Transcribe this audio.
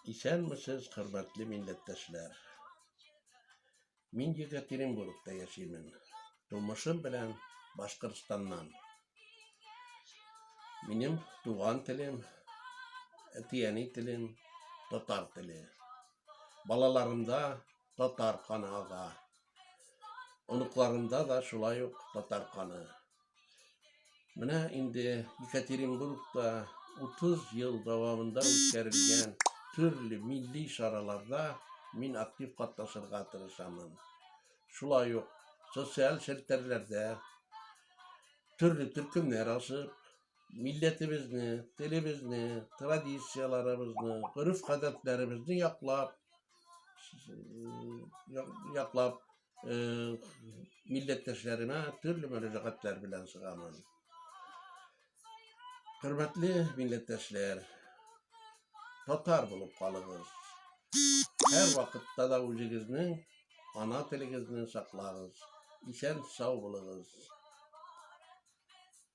İsenmisiz hürmetli milletteşler. Min Yekaterinburg'da yaşayımın. Durmuşum bilen Başkırstan'dan. Benim tuğan tilim, etiyeni tilim, Tatar tili. Balalarımda Tatar kanı ağa. Onuklarımda da şulay yok Tatar kanı. Mine indi Yekaterinburg'da 30 yıl davamında ütkerilen türlü milli şaralarda min aktif katlaşırga tırışamın. Şulay yok sosyal şelterlerde türlü türkümler asıp milletimizni, dilimizni, tradisiyalarımızı, örf adetlerimizni yaklap milletteşlerime türlü müracaatler bilen sıgamın. Hürmetli milletteşler, Tatar bulup kalınız. Her vakitte da ucunuzun ana tilinizini saklarız. İşen sağ bulunuz.